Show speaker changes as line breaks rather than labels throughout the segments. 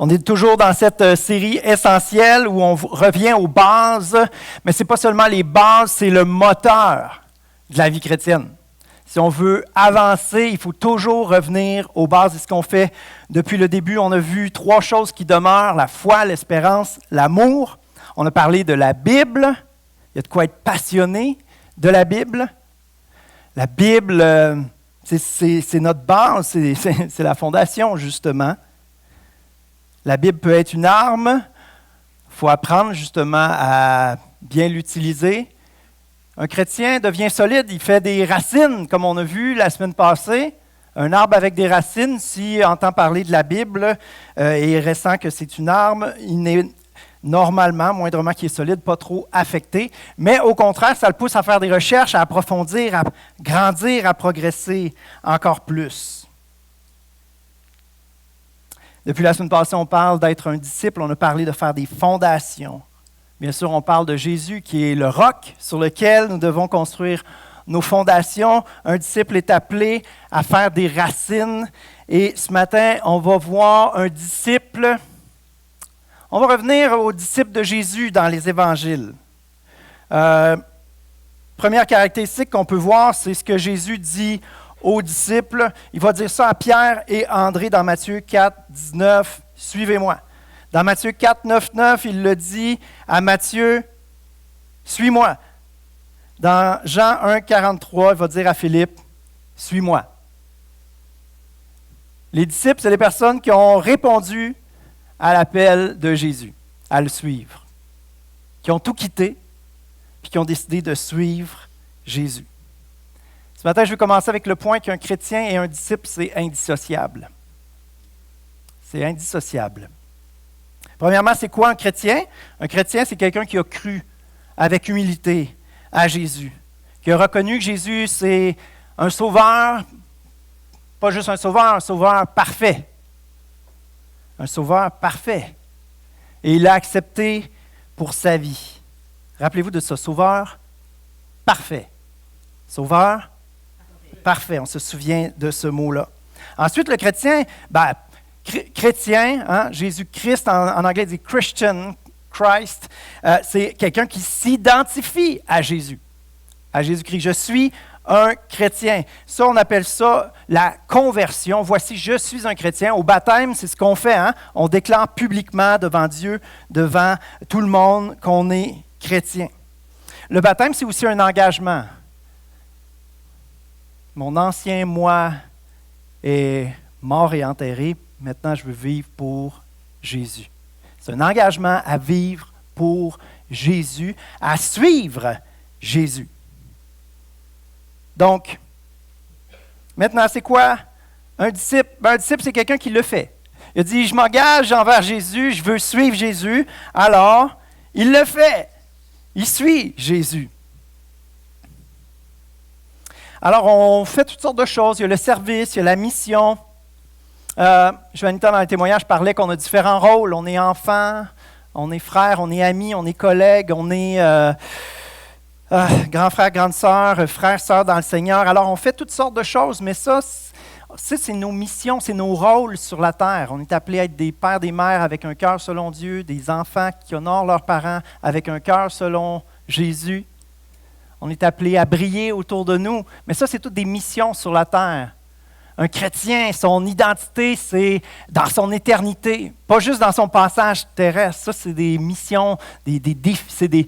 On est toujours dans cette série essentielle où on revient aux bases, mais ce n'est pas seulement les bases, c'est le moteur de la vie chrétienne. Si on veut avancer, il faut toujours revenir aux bases. C'est ce qu'on fait depuis le début. On a vu 3 choses qui demeurent, la foi, l'espérance, l'amour. On a parlé de la Bible. Il y a de quoi être passionné de la Bible. La Bible, c'est notre base, c'est la fondation, justement. La Bible peut être une arme. Il faut apprendre, justement, à bien l'utiliser. Un chrétien devient solide, il fait des racines, comme on a vu la semaine passée. Un arbre avec des racines, s'il entend parler de la Bible et ressent que c'est une arme, il n'est normalement, moindrement qu'il est solide, pas trop affecté. Mais au contraire, ça le pousse à faire des recherches, à approfondir, à grandir, à progresser encore plus. Depuis la semaine passée, on parle d'être un disciple, on a parlé de faire des fondations. Bien sûr, on parle de Jésus qui est le roc sur lequel nous devons construire nos fondations. Un disciple est appelé à faire des racines. Et ce matin, on va voir un disciple. On va revenir aux disciples de Jésus dans les évangiles. Première caractéristique qu'on peut voir, c'est ce que Jésus dit aux disciples. Il va dire ça à Pierre et André dans Matthieu 4, 19. « Suivez-moi ». Dans Matthieu 4, 9, 9, il le dit à Matthieu, « Suis-moi ». Dans Jean 1, 43, il va dire à Philippe, « Suis-moi ». Les disciples, c'est les personnes qui ont répondu à l'appel de Jésus, à le suivre, qui ont tout quitté, puis qui ont décidé de suivre Jésus. Ce matin, je vais commencer avec le point qu'un chrétien et un disciple, c'est indissociable. C'est indissociable. Premièrement, c'est quoi un chrétien? Un chrétien, c'est quelqu'un qui a cru avec humilité à Jésus, qui a reconnu que Jésus, c'est un sauveur, pas juste un sauveur parfait. Un sauveur parfait. Et il l'a accepté pour sa vie. Rappelez-vous de ce sauveur parfait. Sauveur parfait. On se souvient de ce mot-là. Ensuite, le chrétien, chrétien, hein, Jésus-Christ, en anglais, dit Christian, Christ, c'est quelqu'un qui s'identifie à Jésus, à Jésus-Christ. Je suis un chrétien. Ça, on appelle ça la conversion. Voici, je suis un chrétien. Au baptême, c'est ce qu'on fait. Hein? On déclare publiquement devant Dieu, devant tout le monde, qu'on est chrétien. Le baptême, c'est aussi un engagement. Mon ancien moi est mort et enterré. Maintenant, je veux vivre pour Jésus. C'est un engagement à vivre pour Jésus, à suivre Jésus. Donc, maintenant, c'est quoi un disciple? Un disciple, c'est quelqu'un qui le fait. Il a dit, je m'engage envers Jésus, je veux suivre Jésus. Alors, il le fait. Il suit Jésus. Alors, on fait toutes sortes de choses. Il y a le service, il y a la mission. Juanita, dans le témoignage, parlait qu'on a différents rôles. On est enfant, on est frère, on est ami, on est collègue, on est grand frère, grande sœur, frère, sœur dans le Seigneur. Alors, on fait toutes sortes de choses, mais ça, c'est nos missions, c'est nos rôles sur la terre. On est appelés à être des pères, des mères avec un cœur selon Dieu, des enfants qui honorent leurs parents avec un cœur selon Jésus. On est appelés à briller autour de nous, mais ça, c'est toutes des missions sur la terre. Un chrétien, son identité, c'est dans son éternité, pas juste dans son passage terrestre. Ça, c'est des missions, des défis, c'est des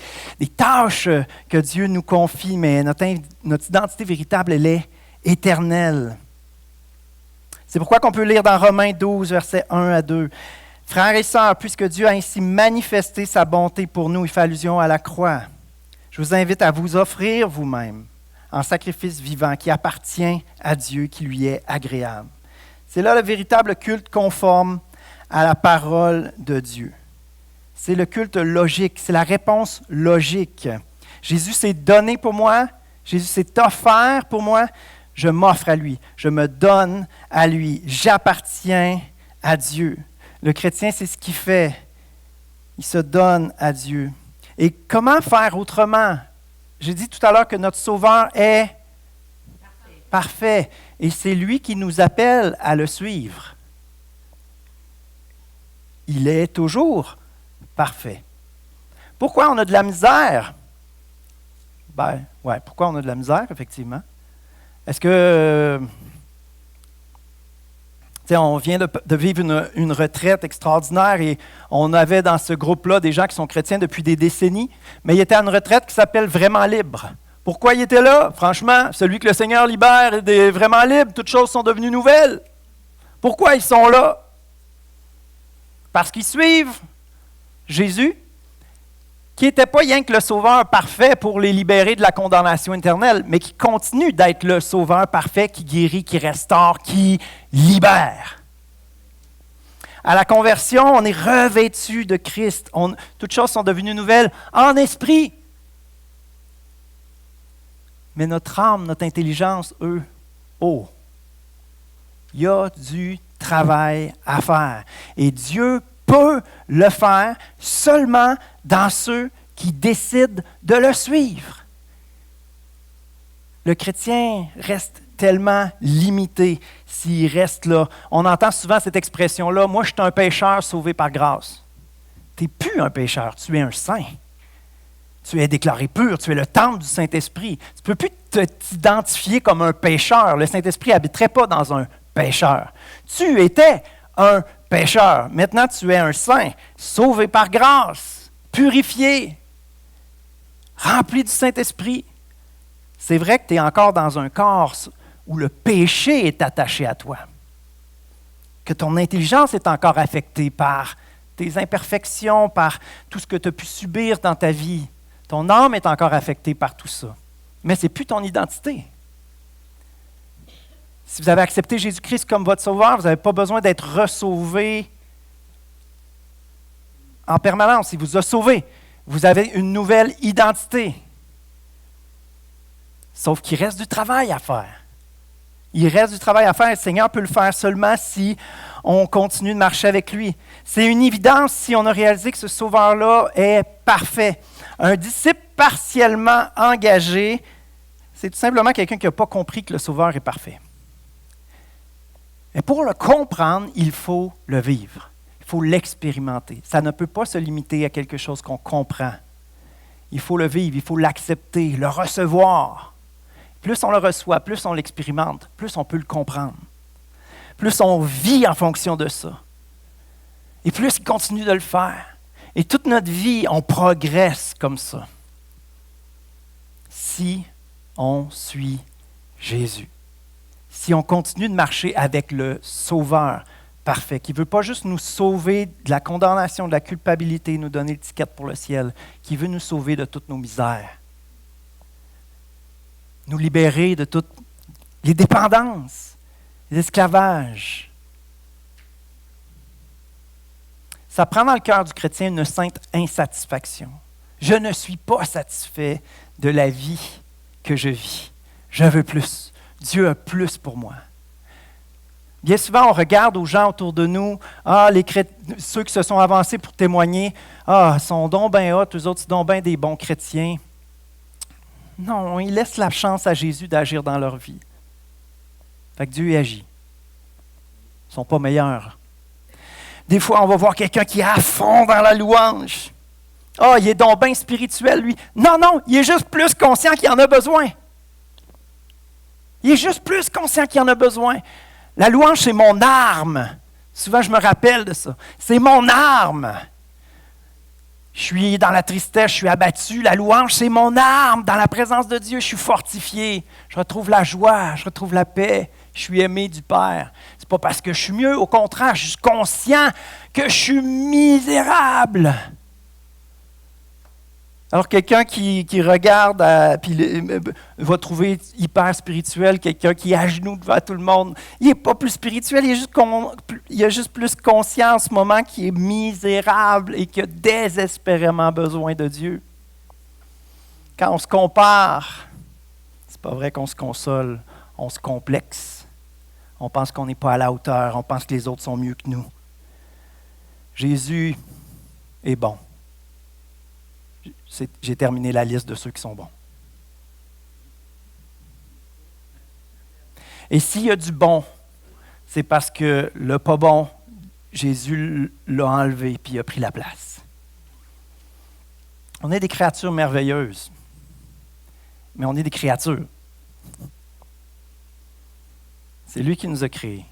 tâches que Dieu nous confie, mais notre identité véritable, elle est éternelle. C'est pourquoi qu'on peut lire dans Romains 12, versets 1 à 2. « Frères et sœurs, puisque Dieu a ainsi manifesté sa bonté pour nous, il fait allusion à la croix. Je vous invite à vous offrir vous-même en sacrifice vivant qui appartient à Dieu, qui lui est agréable. » C'est là le véritable culte conforme à la parole de Dieu. C'est le culte logique, c'est la réponse logique. Jésus s'est donné pour moi, Jésus s'est offert pour moi, je m'offre à lui, je me donne à lui, j'appartiens à Dieu. Le chrétien, c'est ce qu'il fait, il se donne à Dieu. Et comment faire autrement? j'ai dit tout à l'heure que notre Sauveur est parfait. Et c'est lui qui nous appelle à le suivre. Il est toujours parfait. Pourquoi on a de la misère? Pourquoi on a de la misère, effectivement? Est-ce que... on vient de vivre une retraite extraordinaire et on avait dans ce groupe-là des gens qui sont chrétiens depuis des décennies, mais il était à une retraite qui s'appelle Vraiment libre. Pourquoi il était là? Franchement, celui que le Seigneur libère est vraiment libre, toutes choses sont devenues nouvelles. Pourquoi ils sont là? Parce qu'ils suivent Jésus, qui n'était pas rien que le Sauveur parfait pour les libérer de la condamnation éternelle, mais qui continue d'être le Sauveur parfait qui guérit, qui restaure, qui libère. À la conversion, on est revêtu de Christ. Toutes choses sont devenues nouvelles en esprit. Mais notre âme, notre intelligence, il y a du travail à faire. Et Dieu peut le faire seulement dans ceux qui décident de le suivre. Le chrétien reste tellement limité s'il reste là. On entend souvent cette expression-là, « Moi, je suis un pécheur sauvé par grâce ». Tu n'es plus un pécheur, tu es un saint. Tu es déclaré pur, tu es le temple du Saint-Esprit. Tu ne peux plus t'identifier comme un pécheur. Le Saint-Esprit n'habiterait pas dans un pécheur. Tu étais un pécheur. Maintenant, tu es un saint, sauvé par grâce, purifié, rempli du Saint-Esprit. C'est vrai que tu es encore dans un corps où le péché est attaché à toi, que ton intelligence est encore affectée par tes imperfections, par tout ce que tu as pu subir dans ta vie. Ton âme est encore affectée par tout ça. Mais ce n'est plus ton identité. Si vous avez accepté Jésus-Christ comme votre sauveur, vous n'avez pas besoin d'être ressauvé en permanence. Il vous a sauvé. Vous avez une nouvelle identité. Sauf qu'il reste du travail à faire. Il reste du travail à faire. Le Seigneur peut le faire seulement si on continue de marcher avec lui. C'est une évidence si on a réalisé que ce sauveur-là est parfait. Un disciple partiellement engagé, c'est tout simplement quelqu'un qui n'a pas compris que le sauveur est parfait. Mais pour le comprendre, il faut le vivre. Il faut l'expérimenter. Ça ne peut pas se limiter à quelque chose qu'on comprend. Il faut le vivre, il faut l'accepter, le recevoir. Plus on le reçoit, plus on l'expérimente, plus on peut le comprendre. Plus on vit en fonction de ça. Et plus il continue de le faire. Et toute notre vie, on progresse comme ça. Si on suit Jésus. Si on continue de marcher avec le Sauveur parfait, qui ne veut pas juste nous sauver de la condamnation, de la culpabilité, nous donner l'étiquette pour le ciel, qui veut nous sauver de toutes nos misères. Nous libérer de toutes les dépendances, les esclavages. Ça prend dans le cœur du chrétien une sainte insatisfaction. Je ne suis pas satisfait de la vie que je vis. Je veux plus. Dieu a plus pour moi. Bien souvent, on regarde aux gens autour de nous, ceux qui se sont avancés pour témoigner, ils sont donc bien hot, eux autres, ils sont donc bien des bons chrétiens. Non, ils laissent la chance à Jésus d'agir dans leur vie. Fait que Dieu agit. Ils ne sont pas meilleurs. Des fois, on va voir quelqu'un qui est à fond dans la louange. Il est donc bien spirituel, lui. Non, il est juste plus conscient qu'il en a besoin. Il est juste plus conscient qu'il en a besoin. La louange, c'est mon arme. Souvent, je me rappelle de ça. C'est mon arme. Je suis dans la tristesse, je suis abattu. La louange, c'est mon arme. Dans la présence de Dieu, je suis fortifié. Je retrouve la joie, je retrouve la paix. Je suis aimé du Père. C'est pas parce que je suis mieux, au contraire, je suis conscient que je suis misérable. Alors, quelqu'un qui regarde, puis va trouver hyper spirituel, quelqu'un qui est à genoux devant tout le monde, il n'est pas plus spirituel, il a juste plus conscience en ce moment qu'il est misérable et qu'il a désespérément besoin de Dieu. Quand on se compare, c'est pas vrai qu'on se console, on se complexe. On pense qu'on n'est pas à la hauteur, on pense que les autres sont mieux que nous. Jésus est bon. J'ai terminé la liste de ceux qui sont bons. Et s'il y a du bon, c'est parce que le pas bon, Jésus l'a enlevé puis a pris la place. On est des créatures merveilleuses, mais on est des créatures. C'est lui qui nous a créés.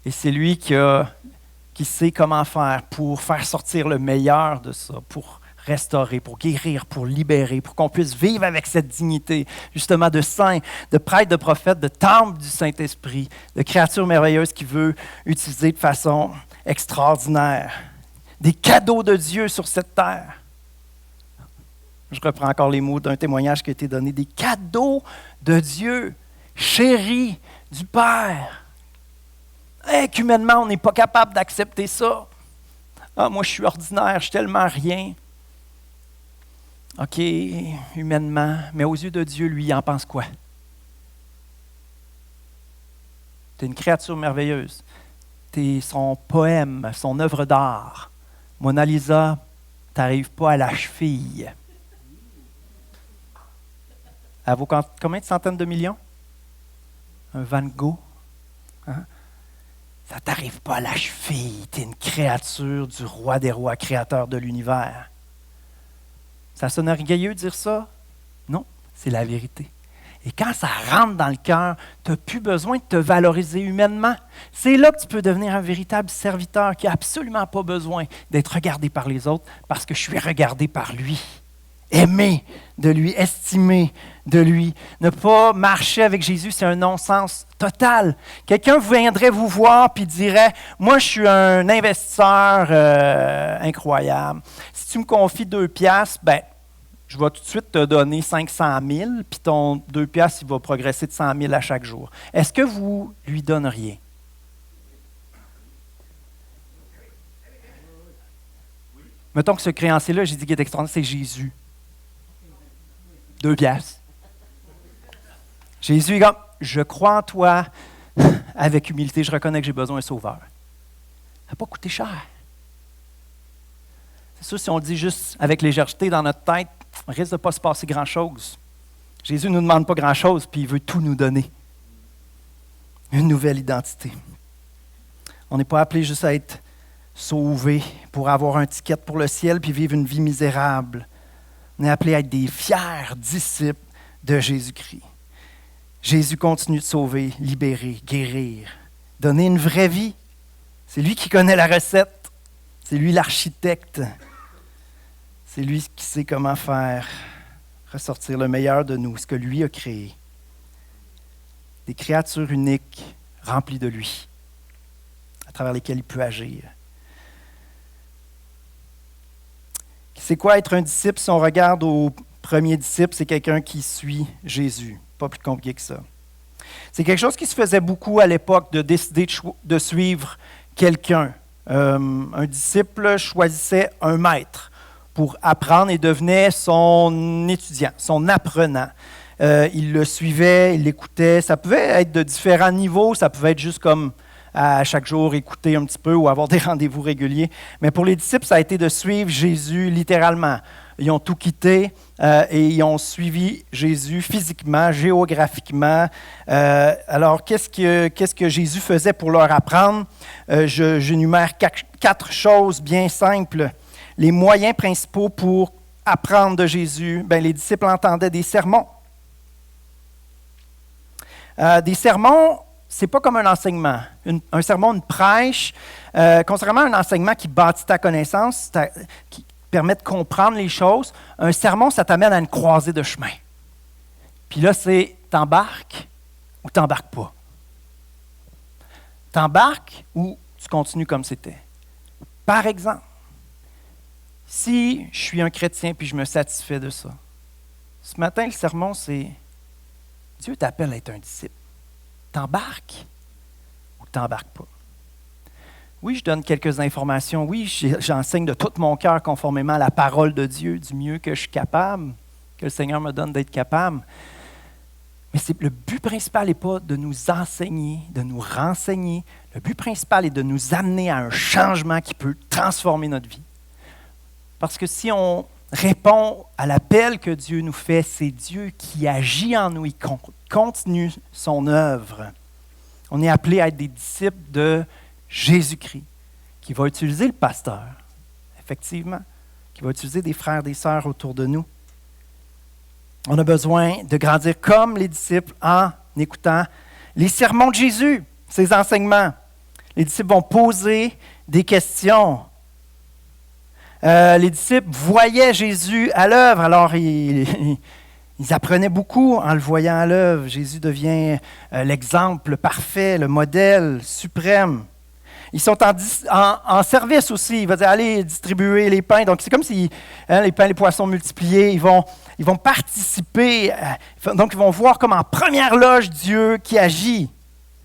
Et c'est lui qui sait comment faire pour faire sortir le meilleur de ça, pour restaurer, pour guérir, pour libérer, pour qu'on puisse vivre avec cette dignité, justement de saint, de prêtre, de prophète, de temple du Saint-Esprit, de créature merveilleuse qui veut utiliser de façon extraordinaire des cadeaux de Dieu sur cette terre. Je reprends encore les mots d'un témoignage qui a été donné. Des cadeaux de Dieu, chéris du Père. Qu'humainement, on n'est pas capable d'accepter ça. Ah, moi, je suis ordinaire, je suis tellement rien. OK, humainement, mais aux yeux de Dieu, lui, il en pense quoi? Tu es une créature merveilleuse. Tu es son poème, son œuvre d'art. Mona Lisa, tu n'arrives pas à la cheville. Elle vaut combien de centaines de millions? Un Van Gogh? Hein? Ça ne t'arrive pas à la cheville. Tu es une créature du roi des rois, créateur de l'univers. Ça sonne orgueilleux de dire ça? Non, c'est la vérité. Et quand ça rentre dans le cœur, tu n'as plus besoin de te valoriser humainement. C'est là que tu peux devenir un véritable serviteur qui n'a absolument pas besoin d'être regardé par les autres parce que je suis regardé par lui. Aimé de lui, estimé de lui. Ne pas marcher avec Jésus, c'est un non-sens total. Quelqu'un viendrait vous voir et dirait « Moi, je suis un investisseur incroyable. Si tu me confies 2 piastres, ben, je vais tout de suite te donner 500 000, puis ton 2 piastres, il va progresser de 100 000 à chaque jour. Est-ce que vous lui donneriez? » Mettons que ce créancier-là, j'ai dit qu'il est extraordinaire, c'est Jésus. 2 piastres. Jésus est comme, je crois en toi avec humilité, je reconnais que j'ai besoin d'un sauveur. Ça n'a pas coûté cher. C'est sûr, si on le dit juste avec légèreté dans notre tête, on risque de ne pas se passer grand-chose. Jésus ne nous demande pas grand-chose, puis il veut tout nous donner. Une nouvelle identité. On n'est pas appelé juste à être sauvé pour avoir un ticket pour le ciel puis vivre une vie misérable. On est appelé à être des fiers disciples de Jésus-Christ. Jésus continue de sauver, libérer, guérir, donner une vraie vie. C'est lui qui connaît la recette. C'est lui l'architecte. C'est lui qui sait comment faire ressortir le meilleur de nous, ce que lui a créé. Des créatures uniques, remplies de lui, à travers lesquelles il peut agir. C'est quoi être un disciple? Si on regarde au premier disciple, c'est quelqu'un qui suit Jésus. Pas plus compliqué que ça. C'est quelque chose qui se faisait beaucoup à l'époque de décider de suivre quelqu'un. Un disciple choisissait un maître pour apprendre et devenait son étudiant, son apprenant. Il le suivait, il l'écoutait. Ça pouvait être de différents niveaux. Ça pouvait être juste comme à chaque jour écouter un petit peu ou avoir des rendez-vous réguliers. Mais pour les disciples, ça a été de suivre Jésus littéralement. Ils ont tout quitté et ils ont suivi Jésus physiquement, géographiquement. Alors, qu'est-ce que Jésus faisait pour leur apprendre? J'énumère 4 choses bien simples. Les moyens principaux pour apprendre de Jésus, les disciples entendaient des sermons. Des sermons, ce n'est pas comme un enseignement. Un sermon, une prêche, contrairement à un enseignement qui bâtit ta connaissance, qui permet de comprendre les choses, un sermon, ça t'amène à une croisée de chemin. Puis là, c'est t'embarques ou t'embarques pas. T'embarques ou tu continues comme c'était. Par exemple, si je suis un chrétien puis je me satisfais de ça, ce matin, le sermon, c'est Dieu t'appelle à être un disciple. T'embarques ou t'embarques pas? Oui, je donne quelques informations. Oui, j'enseigne de tout mon cœur conformément à la parole de Dieu, du mieux que je suis capable, que le Seigneur me donne d'être capable. Mais le but principal n'est pas de nous enseigner, de nous renseigner. Le but principal est de nous amener à un changement qui peut transformer notre vie. Parce que si on répond à l'appel que Dieu nous fait, c'est Dieu qui agit en nous, il continue son œuvre. On est appelé à être des disciples de Jésus-Christ, qui va utiliser le pasteur, effectivement, qui va utiliser des frères, des sœurs autour de nous. On a besoin de grandir comme les disciples en écoutant les sermons de Jésus, ses enseignements. Les disciples vont poser des questions. Les disciples voyaient Jésus à l'œuvre, alors ils apprenaient beaucoup en le voyant à l'œuvre. Jésus devient l'exemple parfait, le modèle suprême. Ils sont en service aussi. Il va dire, allez distribuer les pains. Donc, c'est comme si les pains et les poissons multipliés, ils vont participer. Donc, ils vont voir comme en première loge Dieu qui agit.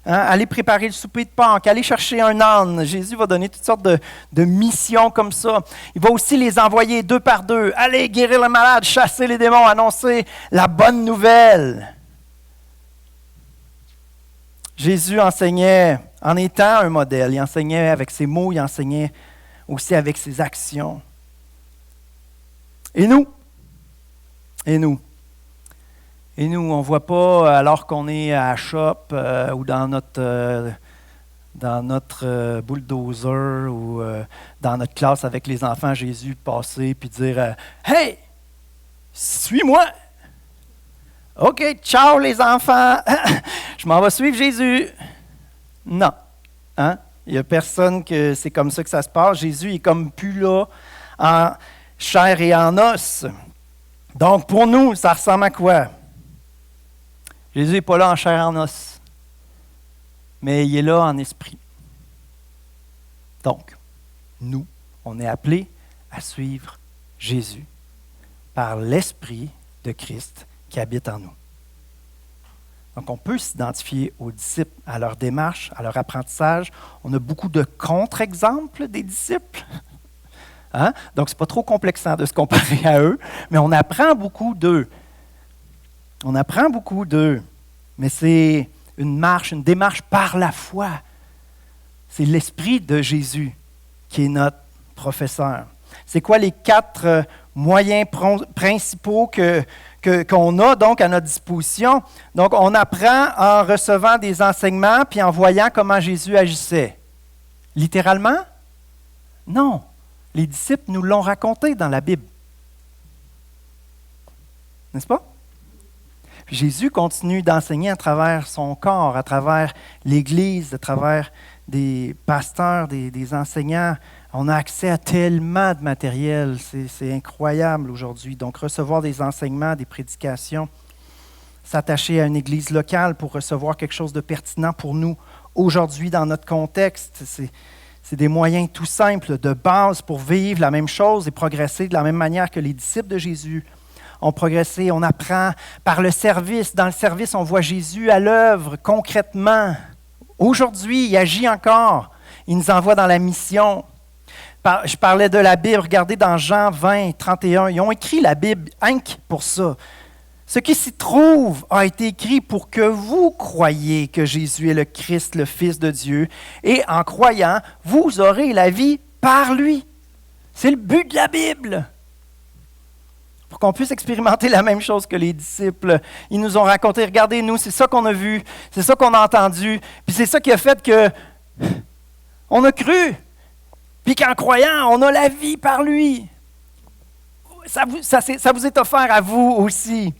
Aller préparer le souper de Pâques, aller chercher un âne. Jésus va donner toutes sortes de missions comme ça. Il va aussi les envoyer 2 par 2. Aller guérir le malade, chasser les démons, annoncer la bonne nouvelle. Jésus enseignait en étant un modèle. Il enseignait avec ses mots, il enseignait aussi avec ses actions. Et nous? Et nous, on ne voit pas, alors qu'on est à la shop ou dans notre bulldozer ou dans notre classe avec les enfants, Jésus passer puis dire « Hey, suis-moi! » OK, ciao les enfants, je m'en vais suivre Jésus. Non. Il n'y a personne que c'est comme ça que ça se passe. Jésus est comme plus là en chair et en os. Donc pour nous, ça ressemble à quoi? Jésus n'est pas là en chair et en os, mais il est là en esprit. Donc, nous, on est appelés à suivre Jésus par l'Esprit de Christ qui habite en nous. Donc, on peut s'identifier aux disciples, à leur démarche, à leur apprentissage. On a beaucoup de contre-exemples des disciples. Donc, ce n'est pas trop complexant de se comparer à eux, mais on apprend beaucoup d'eux. Mais c'est une démarche par la foi. C'est l'Esprit de Jésus qui est notre professeur. C'est quoi les 4 moyens principaux qu'on a donc à notre disposition? Donc, on apprend en recevant des enseignements puis en voyant comment Jésus agissait. Littéralement? Non. Les disciples nous l'ont raconté dans la Bible. N'est-ce pas? Puis Jésus continue d'enseigner à travers son corps, à travers l'Église, à travers des pasteurs, des enseignants. On a accès à tellement de matériel, c'est incroyable aujourd'hui. Donc, recevoir des enseignements, des prédications, s'attacher à une Église locale pour recevoir quelque chose de pertinent pour nous aujourd'hui dans notre contexte, c'est des moyens tout simples, de base pour vivre la même chose et progresser de la même manière que les disciples de Jésus ont progressé. On apprend par le service. Dans le service, on voit Jésus à l'œuvre concrètement. Aujourd'hui, il agit encore. Il nous envoie dans la mission. Je parlais de la Bible. Regardez dans Jean 20, 31. Ils ont écrit la Bible rien que pour ça. Ce qui s'y trouve a été écrit pour que vous croyiez que Jésus est le Christ, le Fils de Dieu, et en croyant, vous aurez la vie par lui. C'est le but de la Bible. Pour qu'on puisse expérimenter la même chose que les disciples. Ils nous ont raconté, regardez, nous, c'est ça qu'on a vu, c'est ça qu'on a entendu, puis c'est ça qui a fait que on a cru, puis qu'en croyant, on a la vie par lui. Ça vous est offert à vous aussi.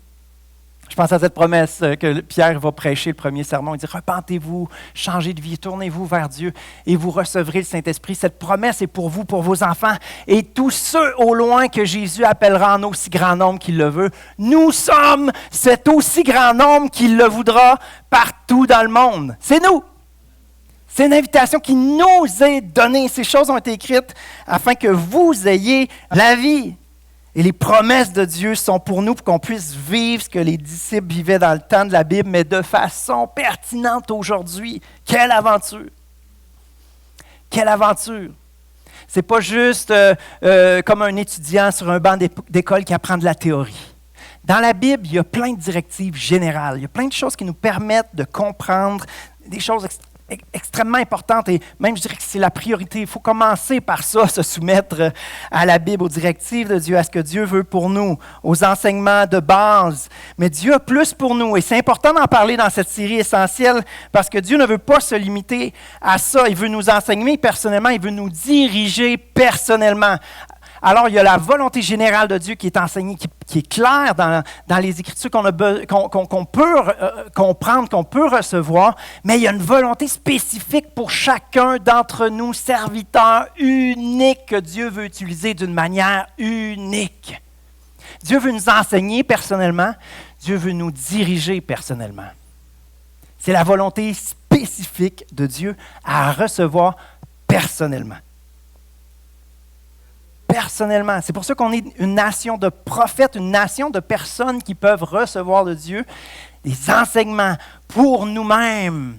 Je pense à cette promesse que Pierre va prêcher le premier sermon. Il dit « Repentez-vous, changez de vie, tournez-vous vers Dieu et vous recevrez le Saint-Esprit. » Cette promesse est pour vous, pour vos enfants et tous ceux au loin que Jésus appellera en aussi grand nombre qu'il le veut. Nous sommes cet aussi grand nombre qu'il le voudra partout dans le monde. C'est nous. C'est une invitation qui nous est donnée. Ces choses ont été écrites afin que vous ayez la vie. Et les promesses de Dieu sont pour nous, pour qu'on puisse vivre ce que les disciples vivaient dans le temps de la Bible, mais de façon pertinente aujourd'hui. Quelle aventure! Quelle aventure! Ce n'est pas juste comme un étudiant sur un banc d'école qui apprend de la théorie. Dans la Bible, il y a plein de directives générales. Il y a plein de choses qui nous permettent de comprendre des choses extrêmement importante et même je dirais que c'est la priorité. Il faut commencer par ça, se soumettre à la Bible, aux directives de Dieu, à ce que Dieu veut pour nous, aux enseignements de base. Mais Dieu a plus pour nous et c'est important d'en parler dans cette série essentielle parce que Dieu ne veut pas se limiter à ça. Il veut nous enseigner personnellement, il veut nous diriger personnellement. Alors, il y a la volonté générale de Dieu qui est enseignée, qui est claire dans les Écritures qu'on peut comprendre, qu'on peut recevoir, mais il y a une volonté spécifique pour chacun d'entre nous, serviteurs uniques, que Dieu veut utiliser d'une manière unique. Dieu veut nous enseigner personnellement, Dieu veut nous diriger personnellement. C'est la volonté spécifique de Dieu à recevoir personnellement. Personnellement. C'est pour ça qu'on est une nation de prophètes, une nation de personnes qui peuvent recevoir de Dieu des enseignements pour nous-mêmes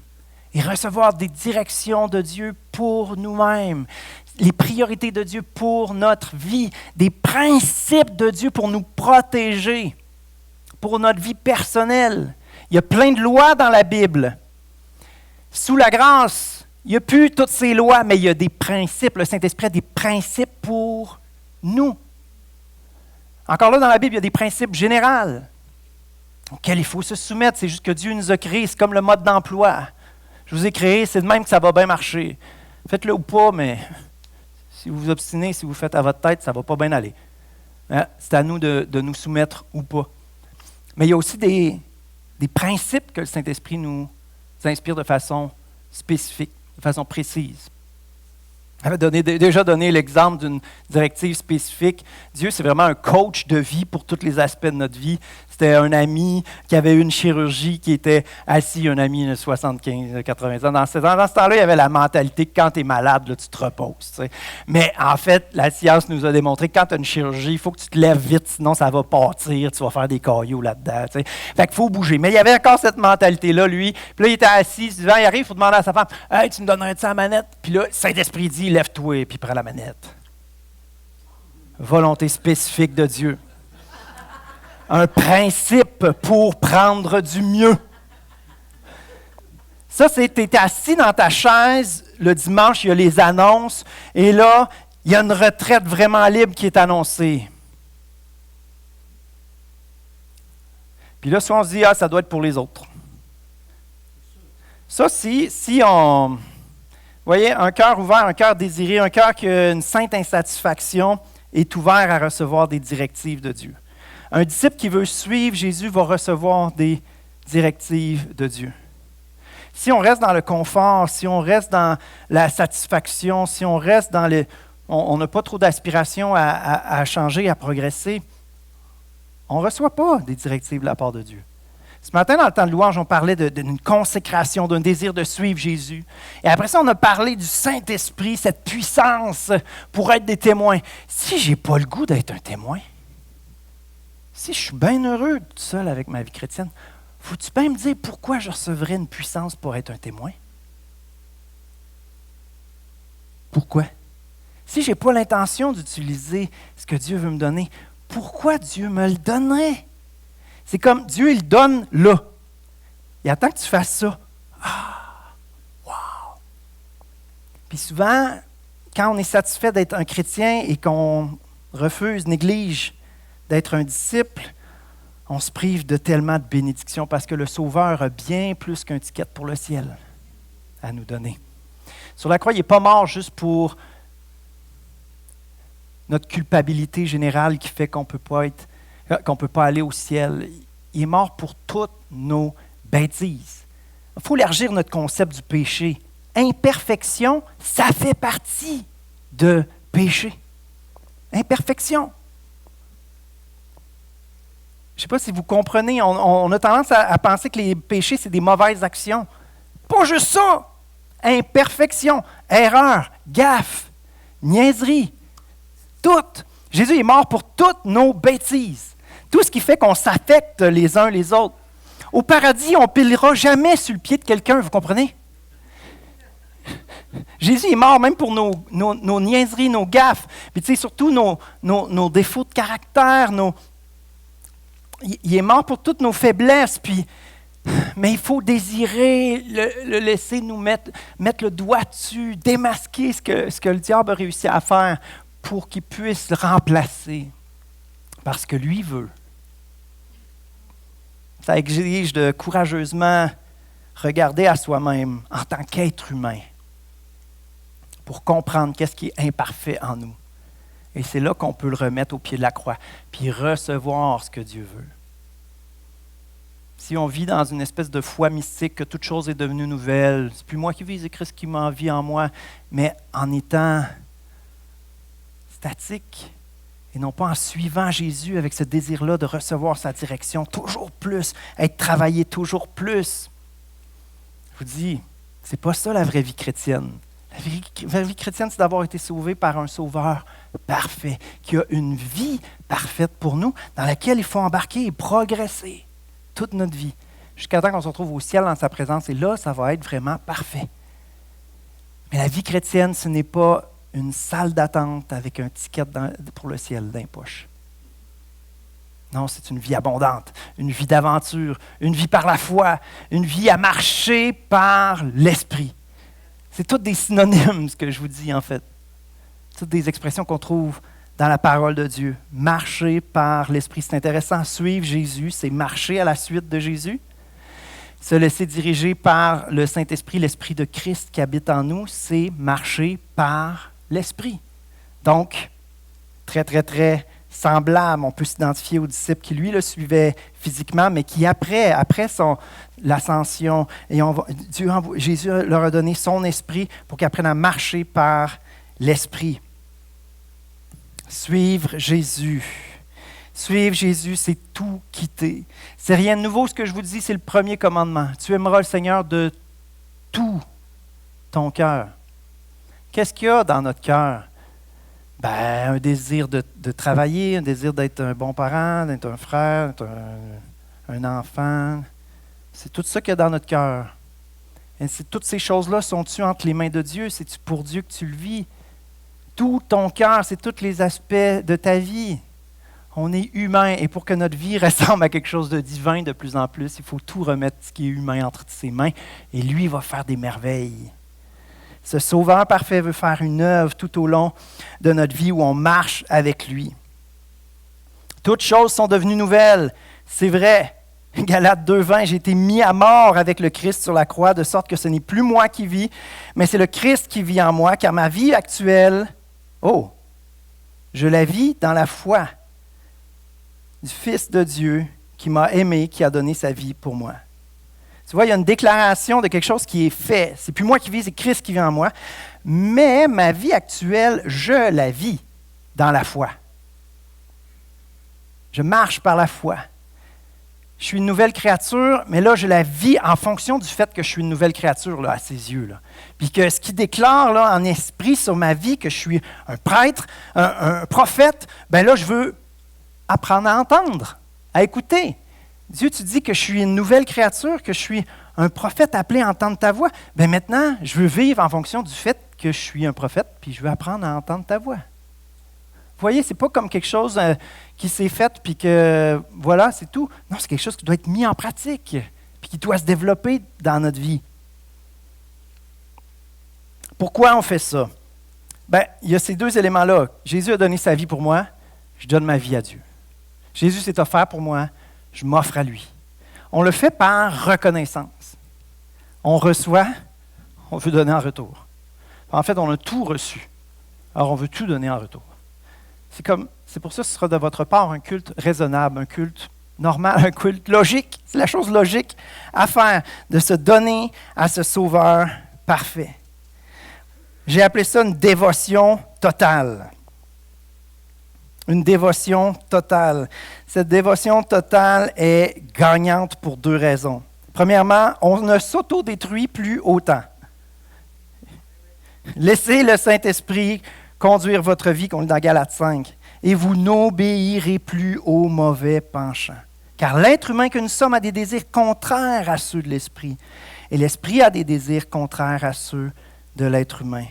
et recevoir des directions de Dieu pour nous-mêmes, les priorités de Dieu pour notre vie, des principes de Dieu pour nous protéger, pour notre vie personnelle. Il y a plein de lois dans la Bible. Sous la grâce, il n'y a plus toutes ces lois, mais il y a des principes. Le Saint-Esprit a des principes pour nous. Encore là, dans la Bible, il y a des principes généraux auxquels il faut se soumettre. C'est juste que Dieu nous a créés. C'est comme le mode d'emploi. Je vous ai créé, c'est de même que ça va bien marcher. Faites-le ou pas, mais si vous vous obstinez, si vous faites à votre tête, ça ne va pas bien aller. C'est à nous de nous soumettre ou pas. Mais il y a aussi des principes que le Saint-Esprit nous inspire de façon spécifique, de façon précise. J'avais déjà donné l'exemple d'une directive spécifique. Dieu, c'est vraiment un coach de vie pour tous les aspects de notre vie. C'était un ami qui avait eu une chirurgie, qui était assis, un ami de 75, 80 ans. Dans ce temps-là, il y avait la mentalité que quand tu es malade, là, tu te reposes. Tu sais. Mais en fait, la science nous a démontré que quand tu as une chirurgie, il faut que tu te lèves vite, sinon ça va partir, tu vas faire des cailloux là-dedans. Tu sais. Fait qu'il faut bouger. Mais il y avait encore cette mentalité-là, lui. Puis là, il était assis, souvent, il arrive, il faut demander à sa femme, « Hey, tu me donnerais-tu la manette? » Puis là, Saint-Esprit dit, « Lève-toi, puis prends la manette. » Volonté spécifique de Dieu. Un principe pour prendre du mieux. Ça, c'est tu es assis dans ta chaise, le dimanche, il y a les annonces, et là, il y a une retraite vraiment libre qui est annoncée. Puis là, souvent, on se dit, ça doit être pour les autres. Ça, si on... Vous voyez, un cœur ouvert, un cœur désiré, un cœur qui a une sainte insatisfaction est ouvert à recevoir des directives de Dieu. Un disciple qui veut suivre Jésus va recevoir des directives de Dieu. Si on reste dans le confort, si on reste dans la satisfaction, si on reste dans le... On n'a pas trop d'aspiration à changer, à progresser, on ne reçoit pas des directives de la part de Dieu. Ce matin, dans le temps de louange, on parlait d'une consécration, d'un désir de suivre Jésus. Et après ça, on a parlé du Saint-Esprit, cette puissance pour être des témoins. Si je n'ai pas le goût d'être un témoin, si je suis bien heureux tout seul avec ma vie chrétienne, faut-tu bien me dire pourquoi je recevrais une puissance pour être un témoin? Pourquoi? Si je n'ai pas l'intention d'utiliser ce que Dieu veut me donner, pourquoi Dieu me le donnerait? C'est comme Dieu, il donne là. Il attend que tu fasses ça. Ah! Wow! Puis souvent, quand on est satisfait d'être un chrétien et qu'on refuse, néglige d'être un disciple, on se prive de tellement de bénédictions parce que le Sauveur a bien plus qu'un ticket pour le ciel à nous donner. Sur la croix, il n'est pas mort juste pour notre culpabilité générale qui fait qu'on ne peut pas aller au ciel. Il est mort pour toutes nos bêtises. Il faut élargir notre concept du péché. Imperfection, ça fait partie de péché. Imperfection. Je ne sais pas si vous comprenez, on a tendance à penser que les péchés, c'est des mauvaises actions. Pas juste ça. Imperfection, erreur, gaffe, niaiserie, tout. Jésus est mort pour toutes nos bêtises. Tout ce qui fait qu'on s'affecte les uns les autres. Au paradis, on ne pilera jamais sur le pied de quelqu'un, vous comprenez? Jésus est mort même pour nos niaiseries, nos gaffes, puis tu sais, surtout nos défauts de caractère, il est mort pour toutes nos faiblesses, puis Mais il faut désirer le laisser nous mettre le doigt dessus, démasquer ce que le diable a réussi à faire pour qu'il puisse le remplacer. Parce que lui veut. Ça exige de courageusement regarder à soi-même en tant qu'être humain pour comprendre qu'est-ce qui est imparfait en nous. Et c'est là qu'on peut le remettre au pied de la croix, puis recevoir ce que Dieu veut. Si on vit dans une espèce de foi mystique, que toute chose est devenue nouvelle, c'est plus moi qui vis, c'est Christ qui m'en vit en moi, mais en étant statique et non pas en suivant Jésus avec ce désir-là de recevoir sa direction toujours plus, être travaillé toujours plus. Je vous dis, c'est pas ça la vraie vie chrétienne. La vraie vie chrétienne, c'est d'avoir été sauvé par un sauveur parfait, qui a une vie parfaite pour nous, dans laquelle il faut embarquer et progresser toute notre vie, jusqu'à temps qu'on se retrouve au ciel dans sa présence. Et là, ça va être vraiment parfait. Mais la vie chrétienne, ce n'est pas une salle d'attente avec un ticket pour le ciel dans les poches. Non, c'est une vie abondante, une vie d'aventure, une vie par la foi, une vie à marcher par l'Esprit. C'est toutes des synonymes, ce que je vous dis en fait. Toutes des expressions qu'on trouve dans la parole de Dieu. Marcher par l'Esprit. C'est intéressant. Suivre Jésus, c'est marcher à la suite de Jésus. Se laisser diriger par le Saint-Esprit, l'Esprit de Christ qui habite en nous, c'est marcher par l'Esprit. Donc, très, très, très semblable. On peut s'identifier aux disciples qui, lui, le suivaient physiquement, mais qui, après l'ascension, Jésus leur a donné son esprit pour qu'ils apprennent à marcher par l'Esprit. Suivre Jésus. Suivre Jésus, c'est tout quitter. C'est rien de nouveau ce que je vous dis, c'est le premier commandement. Tu aimeras le Seigneur de tout ton cœur. Qu'est-ce qu'il y a dans notre cœur? Un désir de travailler, un désir d'être un bon parent, d'être un frère, d'être un enfant. C'est tout ça qu'il y a dans notre cœur. Et toutes ces choses-là sont-tu entre les mains de Dieu? C'est-tu pour Dieu que tu le vis? Tout ton cœur, c'est tous les aspects de ta vie. On est humain et pour que notre vie ressemble à quelque chose de divin de plus en plus, il faut tout remettre ce qui est humain entre ses mains et lui va faire des merveilles. Ce Sauveur parfait veut faire une œuvre tout au long de notre vie où on marche avec lui. Toutes choses sont devenues nouvelles, c'est vrai. Galates 2,20, j'ai été mis à mort avec le Christ sur la croix, de sorte que ce n'est plus moi qui vis, mais c'est le Christ qui vit en moi, car ma vie actuelle, je la vis dans la foi du Fils de Dieu qui m'a aimé, qui a donné sa vie pour moi. Tu vois, il y a une déclaration de quelque chose qui est fait. C'est plus moi qui vis, c'est Christ qui vit en moi. Mais ma vie actuelle, je la vis dans la foi. Je marche par la foi. Je suis une nouvelle créature, mais là, je la vis en fonction du fait que je suis une nouvelle créature là, à ses yeux. Là. Puis que ce qui déclare là, en esprit sur ma vie que je suis un prêtre, un prophète, là, je veux apprendre à entendre, à écouter. Dieu, tu dis que je suis une nouvelle créature, que je suis un prophète appelé à entendre ta voix. Maintenant, je veux vivre en fonction du fait que je suis un prophète, puis je veux apprendre à entendre ta voix. Vous voyez, ce n'est pas comme quelque chose qui s'est fait, puis que voilà, c'est tout. Non, c'est quelque chose qui doit être mis en pratique, puis qui doit se développer dans notre vie. Pourquoi on fait ça? Il y a ces deux éléments-là. Jésus a donné sa vie pour moi, je donne ma vie à Dieu. Jésus s'est offert pour moi, je m'offre à lui. On le fait par reconnaissance. On reçoit, on veut donner en retour. En fait, on a tout reçu. Alors, on veut tout donner en retour. C'est pour ça que ce sera de votre part un culte raisonnable, un culte normal, un culte logique. C'est la chose logique à faire, de se donner à ce Sauveur parfait. J'ai appelé ça une dévotion totale. Une dévotion totale. Cette dévotion totale est gagnante pour deux raisons. Premièrement, on ne s'autodétruit plus autant. Laissez le Saint-Esprit conduire votre vie, comme dans Galates 5, et vous n'obéirez plus aux mauvais penchants. Car l'être humain que nous sommes a des désirs contraires à ceux de l'Esprit, et l'Esprit a des désirs contraires à ceux de l'être humain.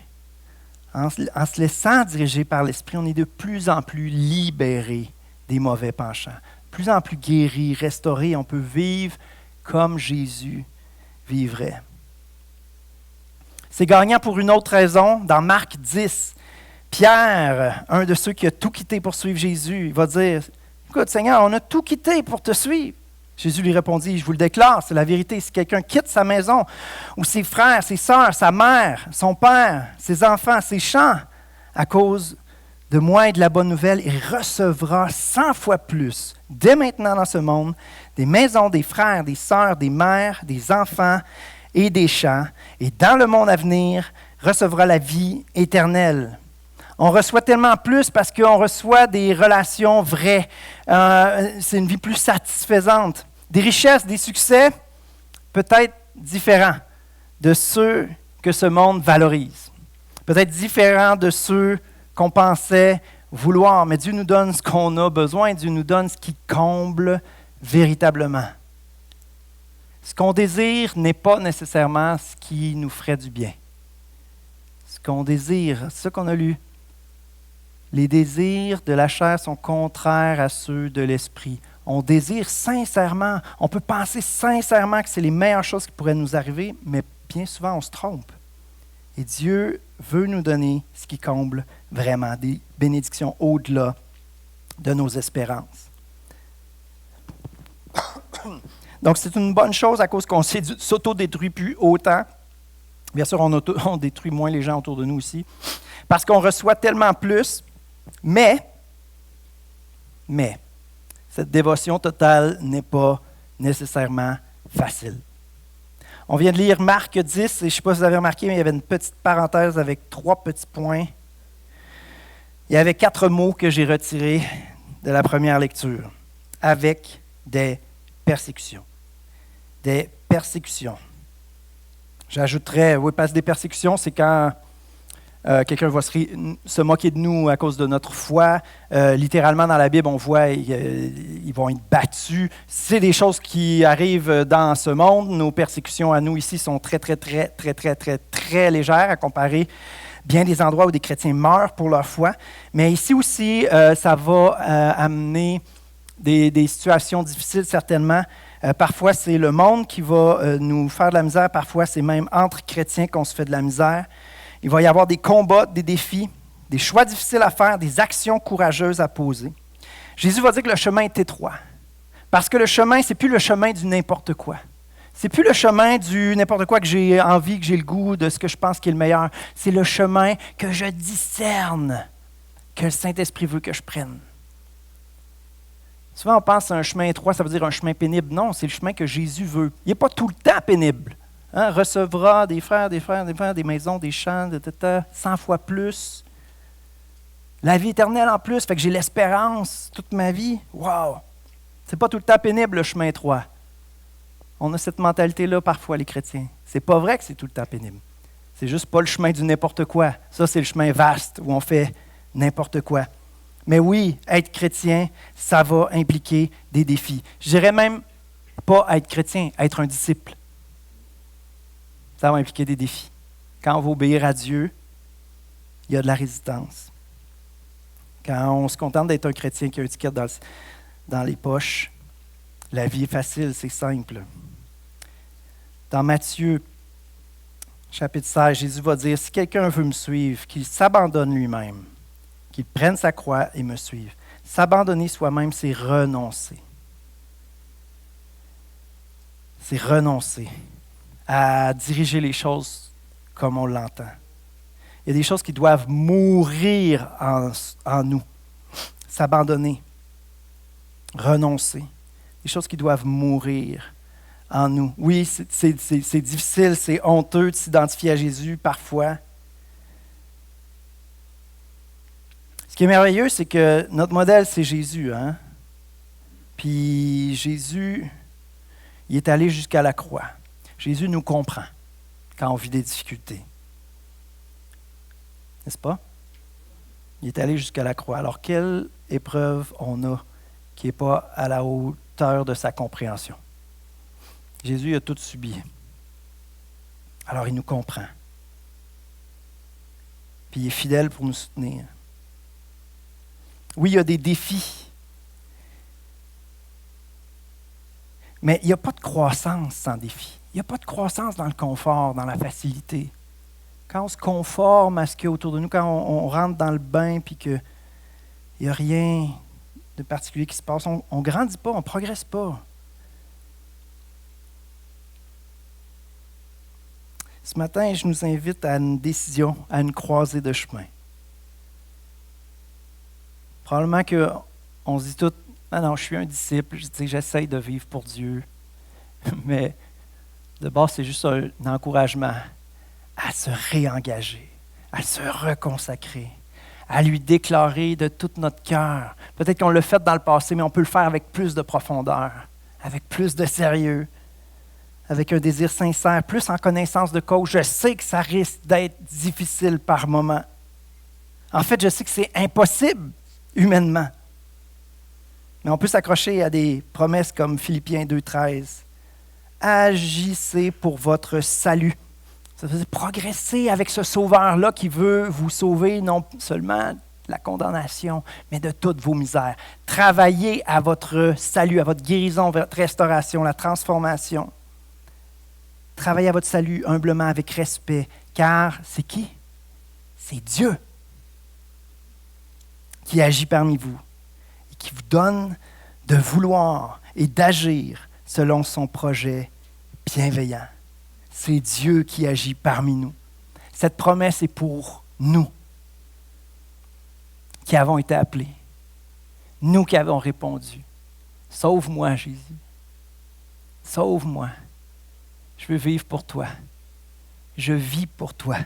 En se laissant diriger par l'Esprit, on est de plus en plus libérés des mauvais penchants, de plus en plus guéris, restaurés. On peut vivre comme Jésus vivrait. C'est gagnant pour une autre raison. Dans Marc 10, Pierre, un de ceux qui a tout quitté pour suivre Jésus, il va dire, « Écoute, Seigneur, on a tout quitté pour te suivre. » Jésus lui répondit, « Je vous le déclare, c'est la vérité. Si quelqu'un quitte sa maison, ou ses frères, ses sœurs, sa mère, son père, ses enfants, ses champs, à cause de moi et de la bonne nouvelle, il recevra 100 fois plus, dès maintenant dans ce monde, des maisons, des frères, des sœurs, des mères, des enfants et des champs, et dans le monde à venir, recevra la vie éternelle. » On reçoit tellement plus parce qu'on reçoit des relations vraies. C'est une vie plus satisfaisante. Des richesses, des succès, peut-être différents de ceux que ce monde valorise. Peut-être différents de ceux qu'on pensait vouloir. Mais Dieu nous donne ce qu'on a besoin. Dieu nous donne ce qui comble véritablement. Ce qu'on désire n'est pas nécessairement ce qui nous ferait du bien. Ce qu'on désire, ce qu'on a lu. Les désirs de la chair sont contraires à ceux de l'esprit. On désire sincèrement, on peut penser sincèrement que c'est les meilleures choses qui pourraient nous arriver, mais bien souvent on se trompe. Et Dieu veut nous donner ce qui comble vraiment, des bénédictions au-delà de nos espérances. Donc c'est une bonne chose à cause qu'on ne s'auto-détruit plus autant. Bien sûr, on détruit moins les gens autour de nous aussi, parce qu'on reçoit tellement plus. Mais, cette dévotion totale n'est pas nécessairement facile. On vient de lire Marc 10, et je ne sais pas si vous avez remarqué, mais il y avait une petite parenthèse avec 3 petits points. Il y avait 4 mots que j'ai retirés de la première lecture. Avec des persécutions. Des persécutions. J'ajouterais, oui, parce que des persécutions, c'est quand quelqu'un va se moquer de nous à cause de notre foi. Littéralement, dans la Bible, on voit ils vont être battus. C'est des choses qui arrivent dans ce monde. Nos persécutions à nous ici sont très légères à comparer bien des endroits où des chrétiens meurent pour leur foi. Mais ici aussi, ça va amener des situations difficiles, certainement. Parfois, c'est le monde qui va nous faire de la misère. Parfois, c'est même entre chrétiens qu'on se fait de la misère. Il va y avoir des combats, des défis, des choix difficiles à faire, des actions courageuses à poser. Jésus va dire que le chemin est étroit. Parce que le chemin, ce n'est plus le chemin du n'importe quoi. Ce n'est plus le chemin du n'importe quoi que j'ai envie, que j'ai le goût, de ce que je pense qui est le meilleur. C'est le chemin que je discerne, que le Saint-Esprit veut que je prenne. Souvent, on pense à un chemin étroit, ça veut dire un chemin pénible. Non, c'est le chemin que Jésus veut. Il n'est pas tout le temps pénible. Recevra des frères, des maisons, des champs, 100 fois plus. La vie éternelle en plus, fait que j'ai l'espérance toute ma vie. Wow! C'est pas tout le temps pénible, le chemin étroit. On a cette mentalité-là parfois, les chrétiens. C'est pas vrai que c'est tout le temps pénible. C'est juste pas le chemin du n'importe quoi. Ça, c'est le chemin vaste où on fait n'importe quoi. Mais oui, être chrétien, ça va impliquer des défis. Je dirais même pas être chrétien, être un disciple. Ça va impliquer des défis. Quand on va obéir à Dieu, il y a de la résistance. Quand on se contente d'être un chrétien qui a une étiquette dans les poches, la vie est facile, c'est simple. Dans Matthieu, chapitre 16, Jésus va dire, « Si quelqu'un veut me suivre, qu'il s'abandonne lui-même, qu'il prenne sa croix et me suive. » S'abandonner soi-même, c'est renoncer. C'est renoncer à diriger les choses comme on l'entend. Il y a des choses qui doivent mourir en nous. S'abandonner, renoncer. Des choses qui doivent mourir en nous. Oui, c'est difficile, c'est honteux de s'identifier à Jésus parfois. Ce qui est merveilleux, c'est que notre modèle, c'est Jésus. Hein? Puis Jésus, il est allé jusqu'à la croix. Jésus nous comprend quand on vit des difficultés. N'est-ce pas? Il est allé jusqu'à la croix. Alors, quelle épreuve on a qui n'est pas à la hauteur de sa compréhension? Jésus a tout subi. Alors, il nous comprend. Puis, il est fidèle pour nous soutenir. Oui, il y a des défis. Mais il n'y a pas de croissance sans défi. Il n'y a pas de croissance dans le confort, dans la facilité. Quand on se conforme à ce qu'il y a autour de nous, quand on rentre dans le bain et qu'il n'y a rien de particulier qui se passe, on ne grandit pas, on ne progresse pas. Ce matin, je nous invite à une décision, à une croisée de chemin. Probablement qu'on se dit tout, « Ah non, je suis un disciple, j'essaye de vivre pour Dieu. » Mais de base, c'est juste un encouragement à se réengager, à se reconsacrer, à lui déclarer de tout notre cœur. Peut-être qu'on l'a fait dans le passé, mais on peut le faire avec plus de profondeur, avec plus de sérieux, avec un désir sincère, plus en connaissance de cause. Je sais que ça risque d'être difficile par moments. En fait, je sais que c'est impossible humainement. Mais on peut s'accrocher à des promesses comme Philippiens 2,13. Agissez pour votre salut. Ça veut dire progresser avec ce sauveur-là qui veut vous sauver, non seulement de la condamnation, mais de toutes vos misères. Travaillez à votre salut, à votre guérison, votre restauration, la transformation. Travaillez à votre salut humblement, avec respect, car c'est qui? C'est Dieu qui agit parmi vous et qui vous donne de vouloir et d'agir selon son projet bienveillant. C'est Dieu qui agit parmi nous. Cette promesse est pour nous qui avons été appelés, nous qui avons répondu. Sauve-moi, Jésus. Sauve-moi. Je veux vivre pour toi. Je vis pour toi.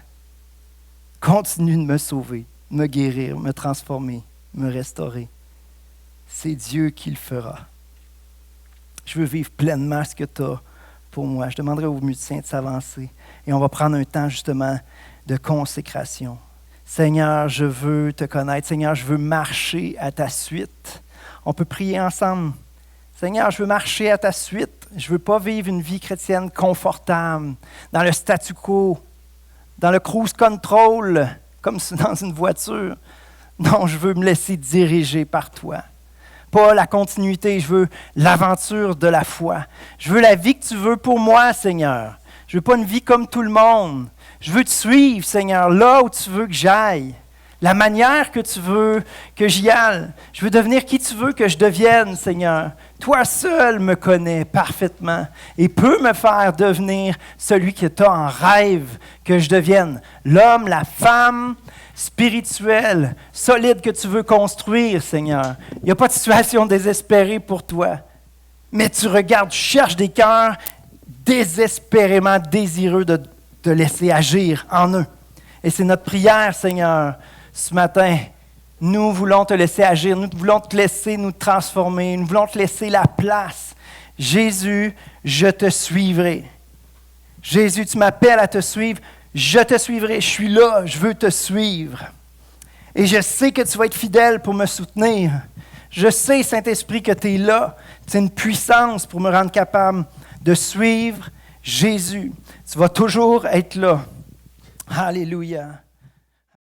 Continue de me sauver, me guérir, me transformer, me restaurer. C'est Dieu qui le fera. Je veux vivre pleinement ce que tu as pour moi. Je demanderai aux musiciens de s'avancer et on va prendre un temps justement de consécration. Seigneur, je veux te connaître. Seigneur, je veux marcher à ta suite. On peut prier ensemble. Seigneur, je veux marcher à ta suite. Je ne veux pas vivre une vie chrétienne confortable, dans le statu quo, dans le cruise control, comme dans une voiture. Non, je veux me laisser diriger par toi. Pas la continuité, je veux l'aventure de la foi. Je veux la vie que tu veux pour moi, Seigneur. Je ne veux pas une vie comme tout le monde. Je veux te suivre, Seigneur, là où tu veux que j'aille. La manière que tu veux que j'y aille. Je veux devenir qui tu veux que je devienne, Seigneur. Toi seul me connais parfaitement et peux me faire devenir celui que tu as en rêve que je devienne. L'homme, la femme spirituelle, solide que tu veux construire, Seigneur. Il n'y a pas de situation désespérée pour toi. Mais tu regardes, tu cherches des cœurs désespérément désireux de te laisser agir en eux. Et c'est notre prière, Seigneur, ce matin. Nous voulons te laisser agir, nous voulons te laisser nous transformer, nous voulons te laisser la place. Jésus, je te suivrai. Jésus, tu m'appelles à te suivre, je te suivrai, je suis là, je veux te suivre. Et je sais que tu vas être fidèle pour me soutenir. Je sais, Saint-Esprit, que tu es là. C'est une puissance pour me rendre capable de suivre Jésus. Tu vas toujours être là. Alléluia.